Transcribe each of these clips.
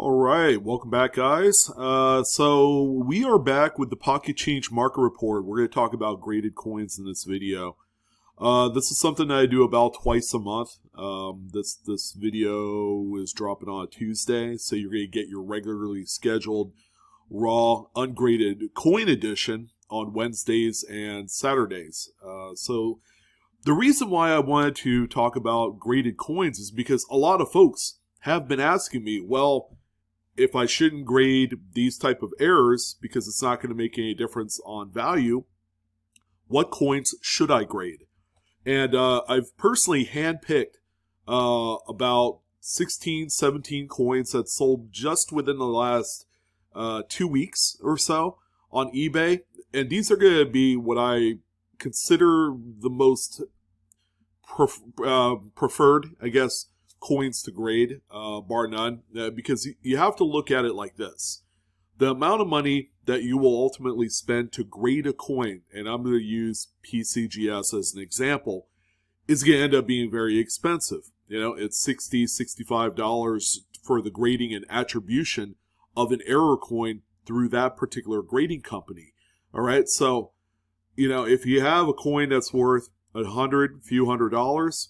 All right, welcome back, guys. So we are back with the Pocket Change Market Report. We're going to talk about graded coins in this video. This is something that I do about twice a month. This video is dropping on a Tuesday, so you're going to get your regularly scheduled raw ungraded coin edition on Wednesdays and Saturdays. So the reason why I wanted to talk about graded coins is because a lot of folks have been asking me, well, if I shouldn't grade these type of errors because it's not going to make any difference on value, what coins should I grade? And I've personally handpicked about 16, 17 coins that sold just within the last 2 weeks or so on eBay. And these are going to be what I consider the most preferred, I guess, coins to grade, bar none, because you have to look at it like this. The amount of money that you will ultimately spend to grade a coin, and I'm going to use Pcgs as an example, is going to end up being very expensive. You know, it's $60, $65 for the grading and attribution of an error coin through that particular grading company. All right, so, you know, if you have a coin that's worth $100, few $100s,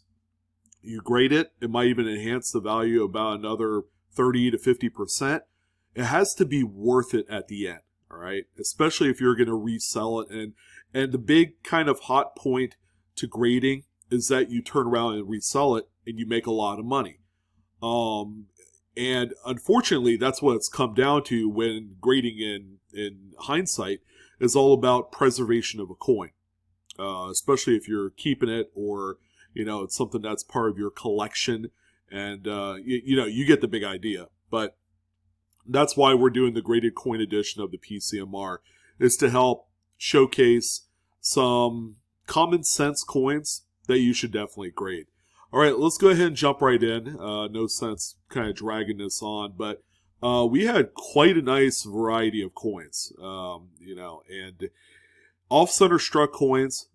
you grade it, it might even enhance the value about another 30 to 50%. It has to be worth it at the end, all right? Especially if you're going to resell it. And the big kind of hot point to grading is that you turn around and resell it and you make a lot of money. And unfortunately, that's what it's come down to when grading in hindsight is all about preservation of a coin, especially if you're keeping it or you know, it's something that's part of your collection, and you get the big idea. But that's why we're doing the graded coin edition of the PCMR, is to help showcase some common sense coins that you should definitely grade. All right, let's go ahead and jump right in. No sense kind of dragging this on, but we had quite a nice variety of coins, and off-center struck coins,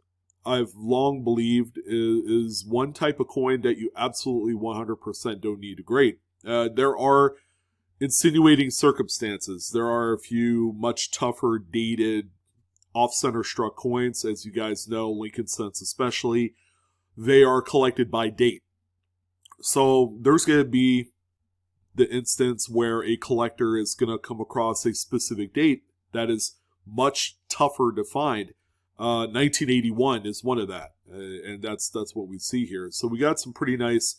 I've long believed is one type of coin that you absolutely 100% don't need to grade. There are insinuating circumstances. There are a few much tougher dated off-center struck coins. As you guys know, Lincoln Cents especially, they are collected by date. So there's going to be the instance where a collector is going to come across a specific date that is much tougher to find. 1981 is one of that, and that's what we see here. So we got some pretty nice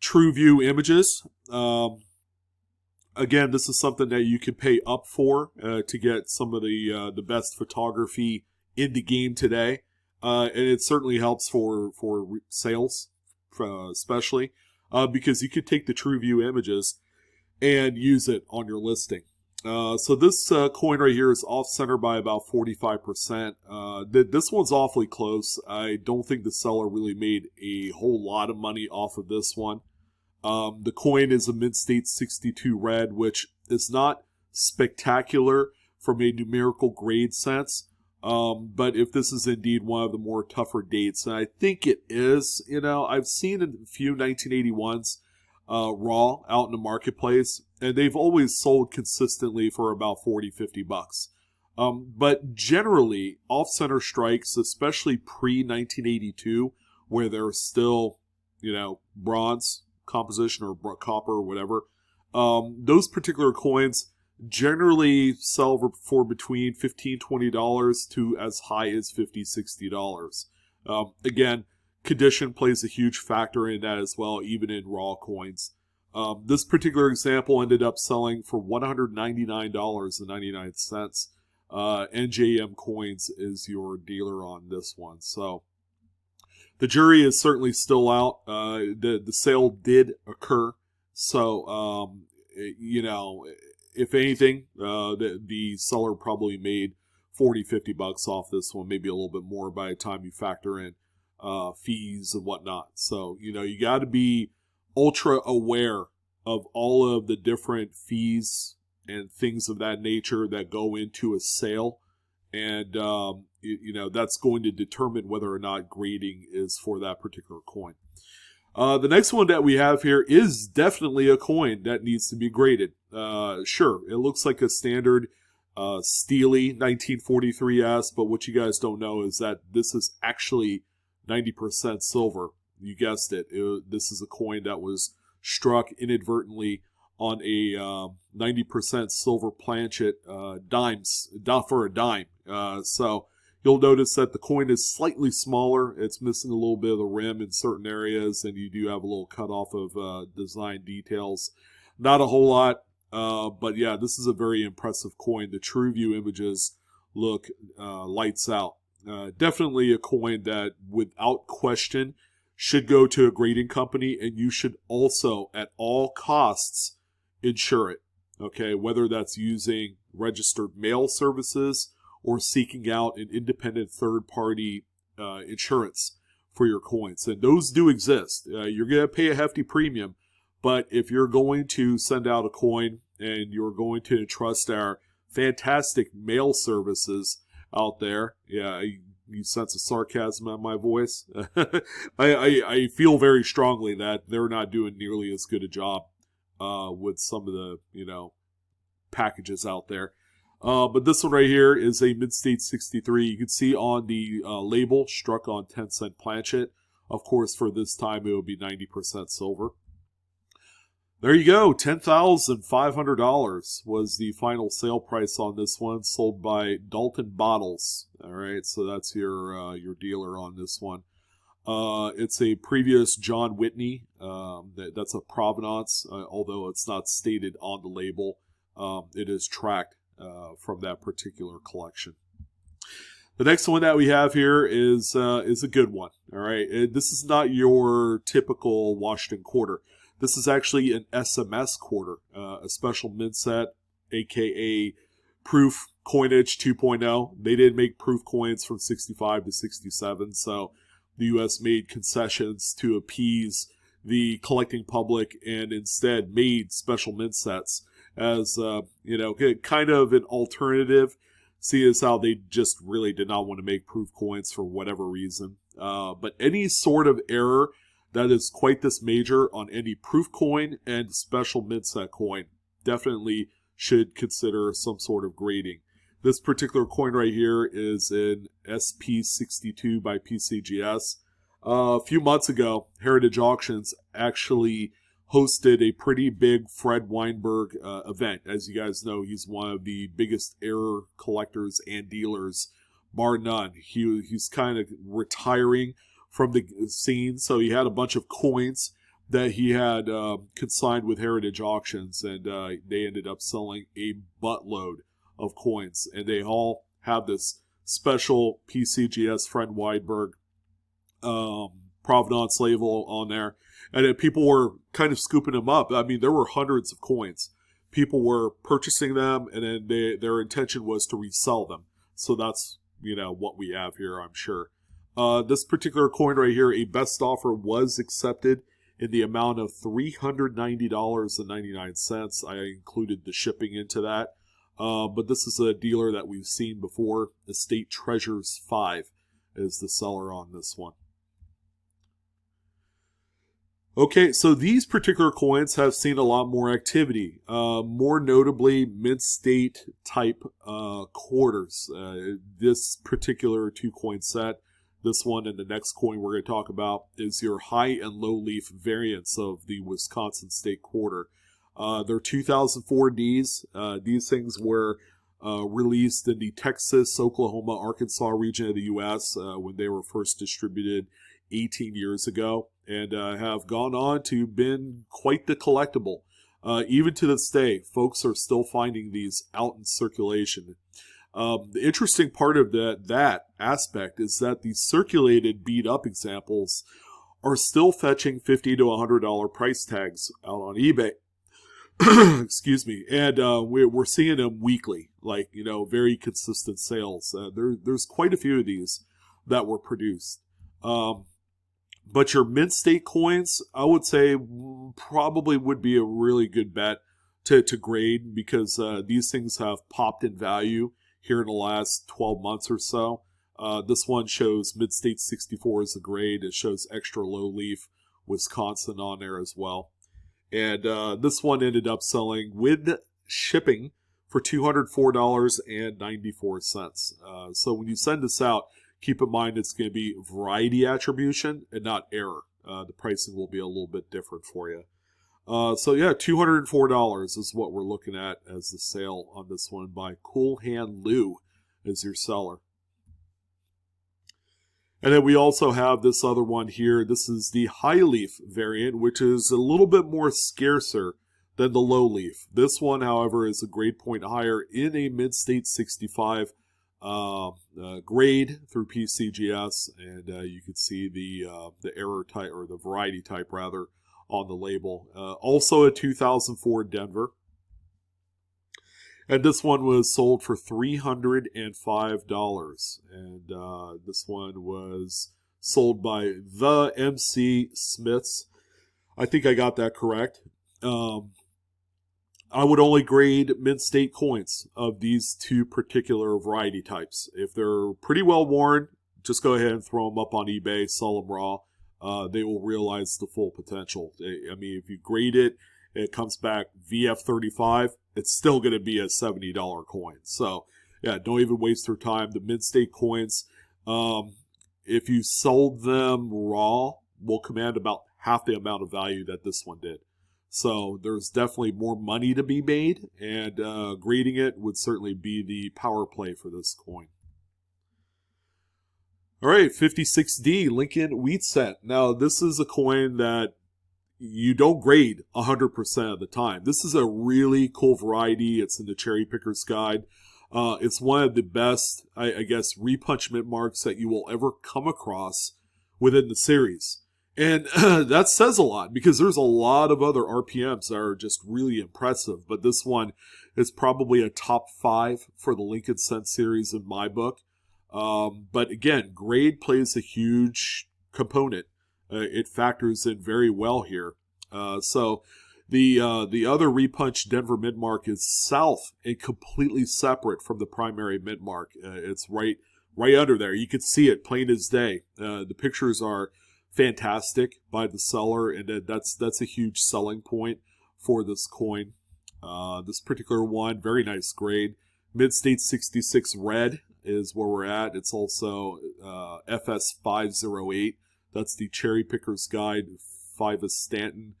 true view images. Again, this is something that you could pay up for to get some of the best photography in the game today, and it certainly helps for sales, especially because you could take the true view images and use it on your listing. So this coin right here is off-center by about 45%. This one's awfully close. I don't think the seller really made a whole lot of money off of this one. The coin is a Mint State 62 red, which is not spectacular from a numerical grade sense. But if this is indeed one of the more tougher dates, and I think it is, you know, I've seen a few 1981s raw out in the marketplace, and they've always sold consistently for about 40, 50 bucks. But generally, off-center strikes, especially pre-1982, where they're still, you know, bronze composition or copper or whatever, those particular coins generally sell for between $15, $20 to as high as $50, $60. Again, condition plays a huge factor in that as well, even in raw coins. This particular example ended up selling for $199.99. NJM Coins is your dealer on this one. So the jury is certainly still out. The sale did occur. So, you know, if anything, the seller probably made 40, 50 bucks off this one, maybe a little bit more by the time you factor in fees and whatnot. So, you know, you got to be ultra aware of all of the different fees and things of that nature that go into a sale. And, you know, that's going to determine whether or not grading is for that particular coin. The next one that we have here is definitely a coin that needs to be graded. Sure, it looks like a standard steely 1943S, but what you guys don't know is that this is actually 90% silver. You guessed it. This is a coin that was struck inadvertently on a 90% silver planchet dimes for a dime. So you'll notice that the coin is slightly smaller. It's missing a little bit of the rim in certain areas, and you do have a little cut off of design details. Not a whole lot, but yeah, this is a very impressive coin. The true view images look lights out. Definitely a coin that, without question, should go to a grading company, and you should also, at all costs, insure it. Okay, whether that's using registered mail services or seeking out an independent third-party insurance for your coins. And those do exist. You're going to pay a hefty premium, but if you're going to send out a coin and you're going to entrust our fantastic mail services out there, yeah, you sense a sarcasm in my voice. I feel very strongly that they're not doing nearly as good a job with some of the, packages out there. But this one right here is a Mid-State 63. You can see on the label, struck on 10-cent planchet. Of course, for this time, it will be 90% silver. There you go. $10,500 was the final sale price on this one, sold by Dalton Bottles. All right, so that's your dealer on this one. It's a previous John Whitney. That's a provenance, although it's not stated on the label. It is tracked from that particular collection. The next one that we have here is a good one. All right, this is not your typical Washington quarter. This is actually an SMS quarter, a special mint set, aka proof coinage 2.0. They did make proof coins from 65 to 67, so the U.S. made concessions to appease the collecting public and instead made special mint sets as, kind of an alternative. See as how they just really did not want to make proof coins for whatever reason. But any sort of error that is quite this major on any proof coin and special mint set coin definitely should consider some sort of grading. This particular coin right here is an SP62 by Pcgs. A few months ago, Heritage Auctions actually hosted a pretty big Fred Weinberg event. As you guys know, he's one of the biggest error collectors and dealers, bar none. He's kind of retiring from the scene, so he had a bunch of coins that he had consigned with Heritage Auctions, and they ended up selling a buttload of coins, and they all have this special PCGS Fred Weinberg provenance label on there, and then people were kind of scooping them up. I mean, there were hundreds of coins. People were purchasing them, and then their intention was to resell them. So that's what we have here, I'm sure. This particular coin right here, a best offer was accepted in the amount of $390.99. I included the shipping into that. But this is a dealer that we've seen before. Estate Treasures 5 is the seller on this one. Okay, so these particular coins have seen a lot more activity. More notably, mint-state type quarters. This particular two-coin set, this one and the next coin we're going to talk about, is your high and low leaf variants of the Wisconsin State Quarter. They're 2004 Ds. These things were released in the Texas, Oklahoma, Arkansas region of the U.S. When they were first distributed 18 years ago, and have gone on to been quite the collectible. Even to this day, folks are still finding these out in circulation. The interesting part of that aspect is that the circulated beat-up examples are still fetching $50 to $100 price tags out on eBay. Excuse me. And we're seeing them weekly, very consistent sales. There's quite a few of these that were produced. But your mint state coins, I would say, probably would be a really good bet to grade, because these things have popped in value here in the last 12 months or so. This one shows Mid-State 64 as a grade. It shows extra low leaf Wisconsin on there as well. And this one ended up selling with shipping for $204.94. So when you send this out, keep in mind it's going to be variety attribution and not error. The pricing will be a little bit different for you. So yeah, $204 is what we're looking at as the sale on this one by Cool Hand Lou as your seller. And then we also have this other one here. This is the high leaf variant, which is a little bit more scarcer than the low leaf. This one, however, is a grade point higher in a mid-state 65 grade through Pcgs, and you can see the error type, or the variety type rather, on the label. Also a 2004 Denver. And this one was sold for $305. And this one was sold by the MC Smiths. I think I got that correct. I would only grade mid-state coins of these two particular variety types. If they're pretty well worn, just go ahead and throw them up on eBay, sell them raw. They will realize the full potential. I mean, if you grade it, it comes back VF35, it's still going to be a $70 coin. So, yeah, don't even waste your time. The mid-state coins, if you sold them raw, will command about half the amount of value that this one did. So there's definitely more money to be made, and grading it would certainly be the power play for this coin. All right, 56D Lincoln Wheat Cent. Now, this is a coin that you don't grade 100% of the time. This is a really cool variety. It's in the Cherry Picker's Guide. It's one of the best, I guess, repunchment marks that you will ever come across within the series. And that says a lot, because there's a lot of other RPMs that are just really impressive. But this one is probably a top 5 for the Lincoln Cent series in my book. But again, grade plays a huge component. It factors in very well here. So the other repunch Denver midmark is south and completely separate from the primary midmark. It's right under there. You can see it plain as day. The pictures are fantastic by the seller, and that's a huge selling point for this coin. This particular one, very nice grade. Mid-State 66 red is where we're at. It's also FS508. That's the Cherry Picker's Guide 5 of Stanton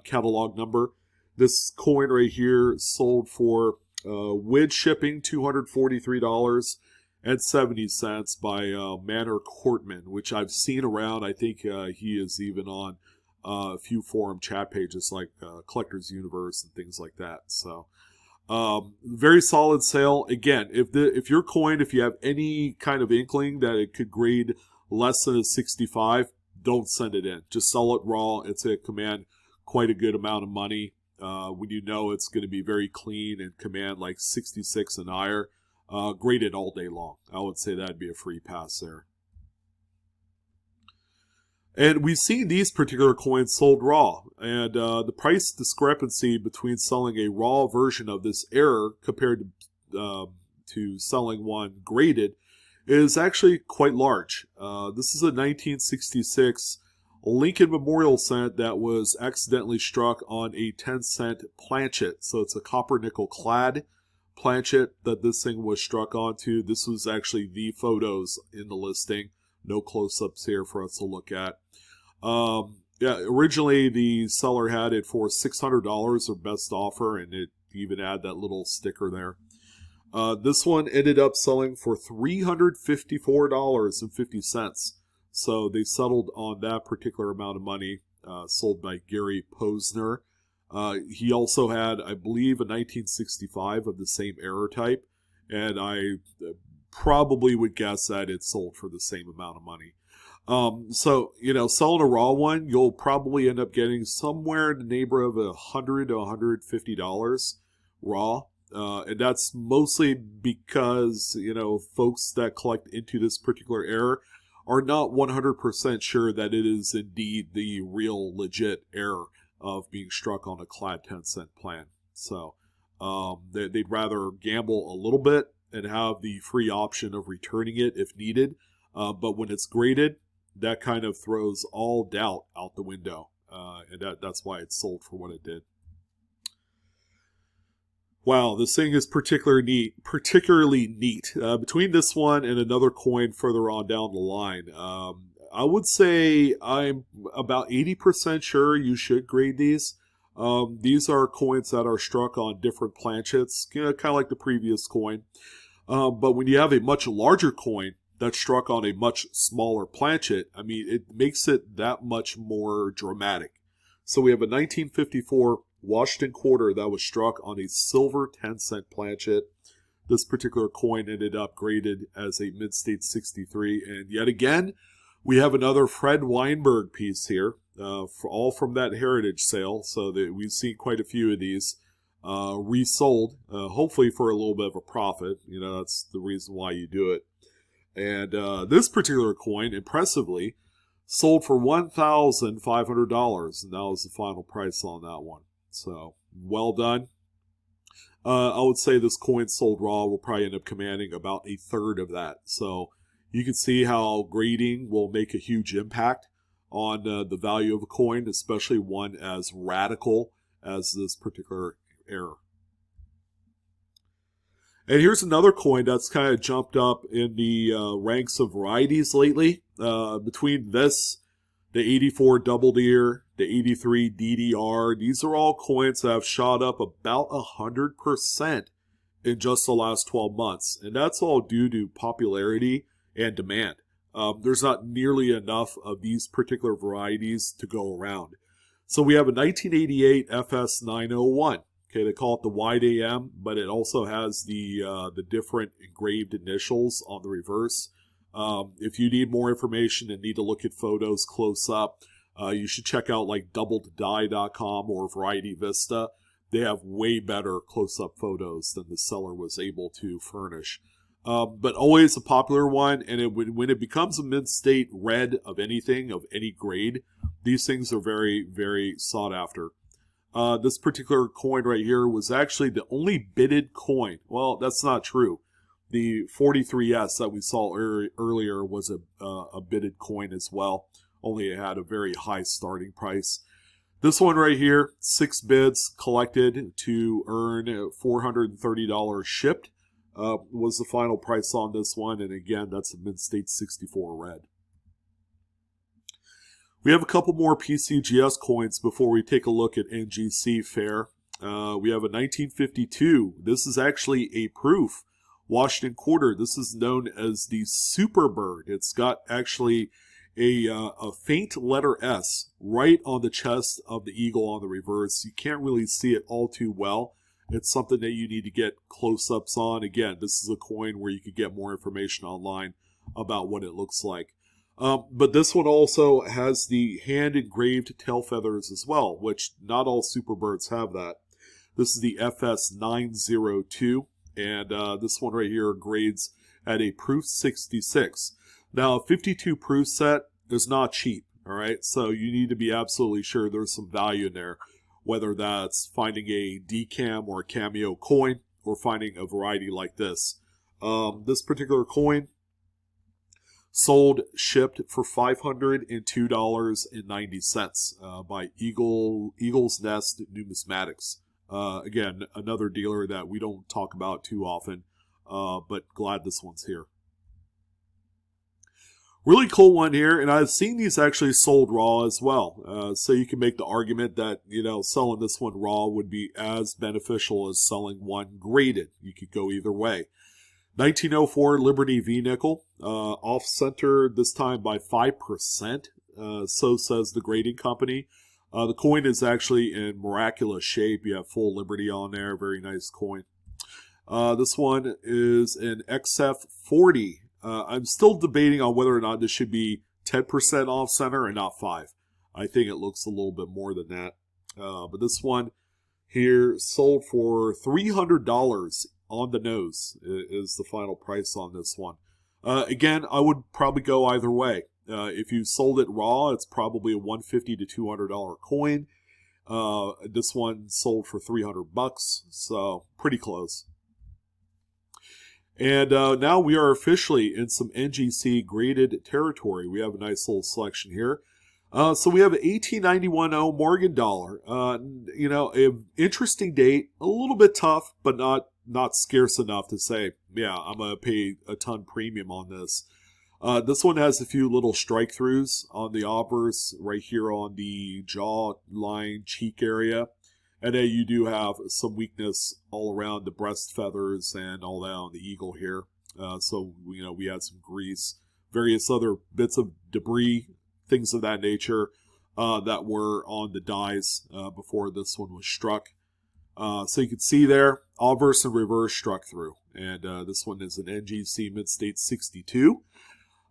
catalog number. This coin right here sold for, with shipping, $243.70 by Manor Courtman, which I've seen around. I think he is even on a few forum chat pages like Collector's Universe and things like that. So very solid sale. Again, if your coin, if you have any kind of inkling that it could grade less than a 65, don't send it in. Just sell it raw. It's going to command quite a good amount of money when you know it's going to be very clean and command like 66 and higher. Grade it all day long. I would say that'd be a free pass there. And we've seen these particular coins sold raw, and the price discrepancy between selling a raw version of this error compared to selling one graded is actually quite large. This is a 1966 Lincoln Memorial cent that was accidentally struck on a 10-cent planchet. So it's a copper nickel clad planchet that this thing was struck onto. This was actually the photos in the listing. No close-ups here for us to look at. Yeah, originally the seller had it for $600, or best offer, and it even had that little sticker there. This one ended up selling for $354.50. So they settled on that particular amount of money, sold by Gary Posner. He also had, I believe, a 1965 of the same error type, and I probably would guess that it sold for the same amount of money. So, selling a raw one, you'll probably end up getting somewhere in the neighborhood of $100 to $150 raw. And that's mostly because, folks that collect into this particular error are not 100% sure that it is indeed the real legit error of being struck on a clad 10-cent plan. So they'd rather gamble a little bit and have the free option of returning it if needed. But when it's graded, that kind of throws all doubt out the window. And that's why it sold for what it did. Wow, this thing is particularly neat. Between this one and another coin further on down the line, I would say I'm about 80% sure you should grade these. These are coins that are struck on different planchets, kind of like the previous coin. But when you have a much larger coin that's struck on a much smaller planchet, I mean, it makes it that much more dramatic. So we have a 1954 Washington quarter that was struck on a silver 10-cent planchet. This particular coin ended up graded as a Mid-State 63. And yet again, we have another Fred Weinberg piece here, all from that heritage sale. So that we've seen quite a few of these resold, hopefully for a little bit of a profit. You know, that's the reason why you do it. And this particular coin, impressively, sold for $1,500, and that was the final price on that one. So, well done. I would say this coin sold raw will probably end up commanding about a third of that. So, you can see how grading will make a huge impact on the value of a coin, especially one as radical as this particular error. And here's another coin that's kind of jumped up in the ranks of varieties lately. Between this, the 84 Double Deer, the 83 DDR, these are all coins that have shot up about 100% in just the last 12 months. And that's all due to popularity and demand. There's not nearly enough of these particular varieties to go around. So we have a 1988 FS901. Okay, they call it the wide AM, but it also has the different engraved initials on the reverse. If you need more information and need to look at photos close up, you should check out like doubledie.com or Variety Vista. They have way better close-up photos than the seller was able to furnish. But always a popular one, and when it becomes a mid-state red of anything, of any grade, these things are very, very sought after. This particular coin right here was actually the only bidded coin. Well, that's not true. The 43S that we saw earlier was a bidded coin as well, only it had a very high starting price. This one right here, 6 bids collected to earn $430 shipped, was the final price on this one. And again, that's a Mid-State 64 red. We have a couple more PCGS coins before we take a look at NGC Fair. We have a 1952. This is actually a proof Washington quarter. This is known as the Superbird. It's got actually a faint letter S right on the chest of the eagle on the reverse. You can't really see it all too well. It's something that you need to get close-ups on. Again, this is a coin where you could get more information online about what it looks like. But this one also has the hand-engraved tail feathers as well, which not all Superbirds have that. This is the FS902, and this one right here grades at a proof 66. Now, a 52 proof set is not cheap, all right? So you need to be absolutely sure there's some value in there, whether that's finding a decam or a cameo coin or finding a variety like this. This particular coin sold, shipped for $502.90 by Eagle's Nest Numismatics. Again, another dealer that we don't talk about too often, but glad this one's here. Really cool one here, and I've seen these actually sold raw as well. So you can make the argument that, you know, selling this one raw would be as beneficial as selling one graded. You could go either way. 1904 Liberty V-Nickel, off-center this time by 5%, so says the grading company. The coin is actually in miraculous shape. You have full Liberty on there, very nice coin. This one is an XF40. I'm still debating on whether or not this should be 10% off-center and not 5. I think it looks a little bit more than that. But this one here sold for $300 on the nose is the final price on this one. Again, I would probably go either way. If you sold it raw, it's probably a $150 to $200 coin. This one sold for $300, so pretty close. And now we are officially in some NGC graded territory. We have a nice little selection here. So we have an 1891 Morgan dollar. An interesting date, a little bit tough, but not scarce enough to say, yeah, I'm gonna pay a ton premium on this. This one has a few little strike throughs on the obverse right here on the jaw line, cheek area. And then you do have some weakness all around the breast feathers and all that on the eagle here. So we had some grease, various other bits of debris, things of that nature that were on the dies before this one was struck. So you can see there, obverse and reverse struck through. And this one is an NGC Mid-State 62.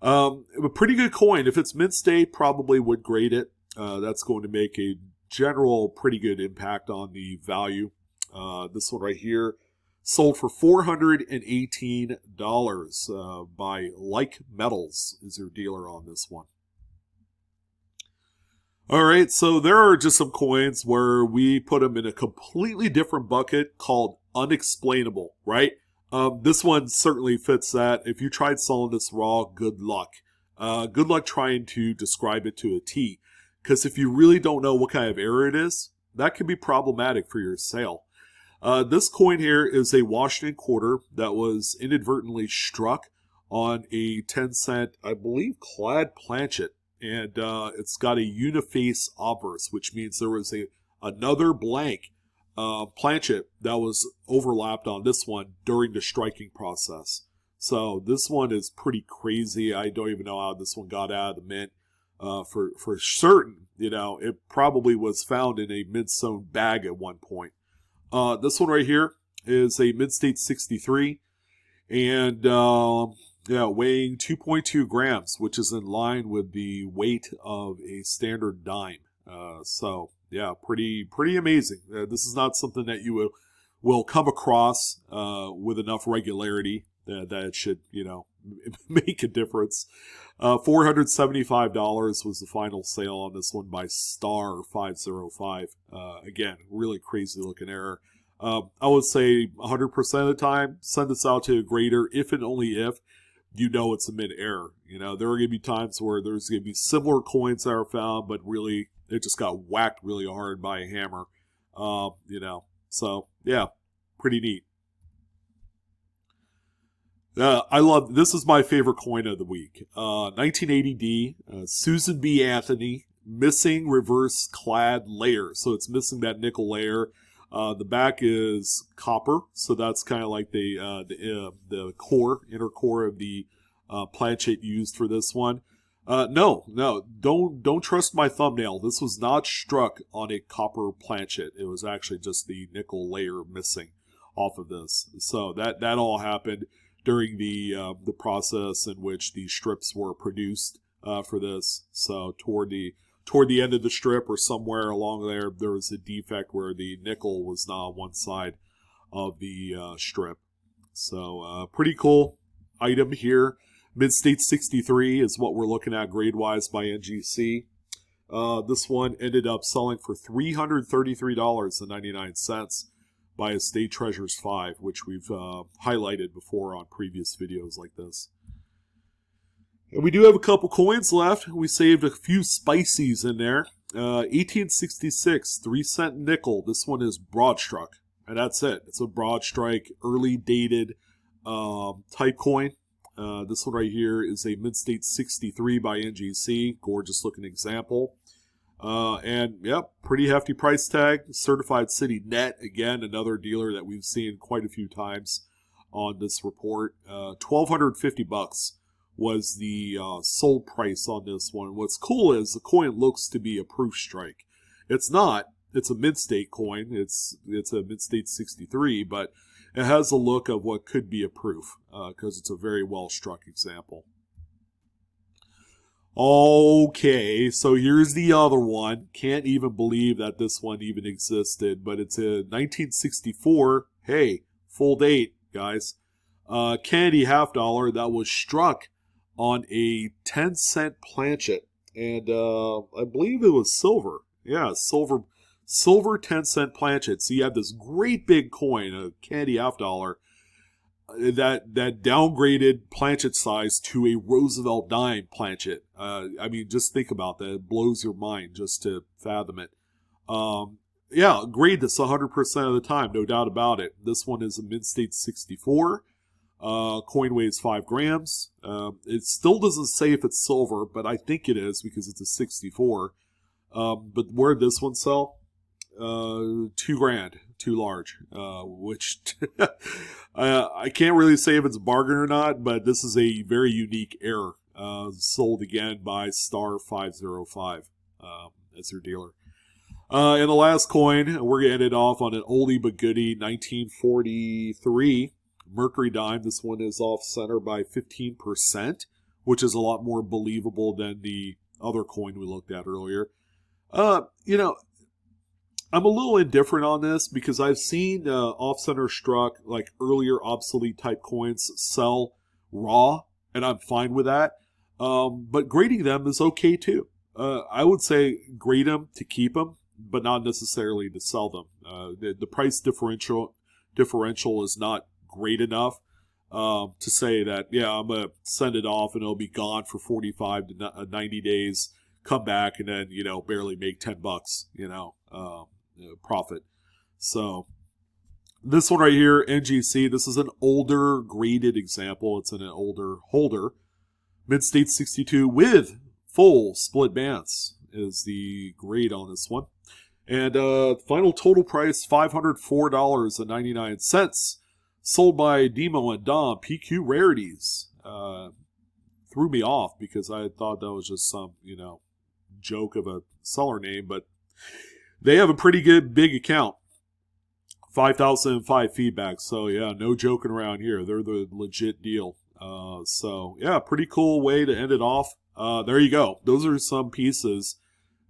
A pretty good coin. If it's Mid-State, probably would grade it. That's going to make a general pretty good impact on the value. This one right here sold for $418 by Like Metals is your dealer on this one. All right, so there are just some coins where we put them in a completely different bucket called unexplainable, right? This one certainly fits that. If you tried selling this raw, good luck. Good luck trying to describe it to a T. Because if you really don't know what kind of error it is, that can be problematic for your sale. This coin here is a Washington quarter that was inadvertently struck on a 10-cent, I believe, clad planchet. And it's got a uniface obverse, which means there was another blank planchet that was overlapped on this one during the striking process. So this one is pretty crazy. I don't even know how this one got out of the mint. For certain, it probably was found in a mid-sewn bag at one point. This one right here is a Mid-State 63, and weighing 2.2 grams, which is in line with the weight of a standard dime. So yeah, pretty amazing. This is not something that you will come across with enough regularity that it should make a difference. $475 was the final sale on this one by Star 505. Again, really crazy looking error. I would say 100% of the time, send this out to a grader if and only if you know it's a mid-error. There are going to be times where there's going to be similar coins that are found, but really it just got whacked really hard by a hammer. So yeah, pretty neat. I love, this is my favorite coin of the week. 1980D, Susan B. Anthony, missing reverse clad layer. So it's missing that nickel layer. The back is copper, so that's kind of like the core, inner core of the planchet used for this one. No, don't trust my thumbnail. This was not struck on a copper planchet. It was actually just the nickel layer missing off of this. So that all happened during the process in which the strips were produced for this. So toward the end of the strip or somewhere along there was a defect where the nickel was not on one side of the strip. So pretty cool item here. Mid-State 63 is what we're looking at grade-wise by NGC. This one ended up selling for $333.99 by Estate Treasures 5, which we've highlighted before on previous videos like this. And we do have a couple coins left. We saved a few spices in there. 1866, 3-cent nickel. This one is broad struck, and that's it. It's a broad strike, early dated type coin. This one right here is a Mid-State 63 by NGC. Gorgeous looking example. And yep, pretty hefty price tag. Certified City Net, again, another dealer that we've seen quite a few times on this report. $1,250 was the sold price on this one. What's cool is the coin looks to be a proof strike. It's not. It's a mid-state coin. It's a Mid-State 63, but it has a look of what could be a proof because it's a very well struck example. Okay, so here's the other one. Can't even believe that this one even existed, but it's a 1964, hey, full date, guys. Candy half dollar that was struck on a 10-cent planchet, and I believe it was silver. Yeah, silver 10-cent planchet. So you have this great big coin, a candy half dollar, that downgraded planchet size to a Roosevelt dime planchet. I mean, just think about that. It blows your mind just to fathom it. Yeah, grade this 100% of the time, no doubt about it. This one is a Mint State 64. Coin weighs 5 grams. It still doesn't say if it's silver, but I think it is because it's a 64. But where'd this one sell? $2,000, too large. Which I can't really say if it's a bargain or not, but this is a very unique error. Sold again by Star 505 as your dealer. And the last coin, we're going to end it off on an oldie but goodie, 1943 Mercury Dime. This one is off center by 15%, which is a lot more believable than the other coin we looked at earlier. You know, I'm a little indifferent on this because I've seen off-center struck, like earlier obsolete type coins, sell raw, and I'm fine with that. But grading them is okay too. I would say grade them to keep them, but not necessarily to sell them. The price differential is not great enough to say that, yeah, I'm going to send it off and it'll be gone for 45 to 90 days, come back and then, barely make $10, profit. So this one right here, NGC, this is an older graded example. It's in an older holder. Mint State 62 with full split bands is the grade on this one. And final total price, $504.99. Sold by Demo and Dom, PQ Rarities. Threw me off because I thought that was just some, joke of a seller name, but they have a pretty good big account. 5,005 feedback. So yeah, no joking around here. They're the legit deal. So yeah, pretty cool way to end it off. There you go. Those are some pieces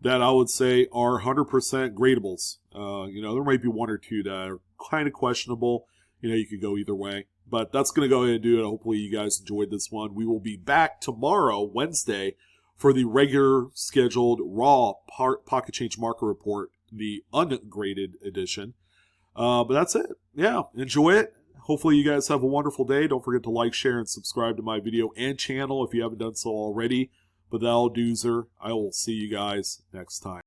that I would say are 100% gradables. There might be one or two that are kind of questionable. You could go either way. But that's going to go ahead and do it. Hopefully you guys enjoyed this one. We will be back tomorrow, Wednesday, for the regular scheduled raw pocket change market report, the ungraded edition. But that's it. Yeah, enjoy it. Hopefully you guys have a wonderful day. Don't forget to like, share, and subscribe to my video and channel if you haven't done so already. But that'll do, sir. I will see you guys next time.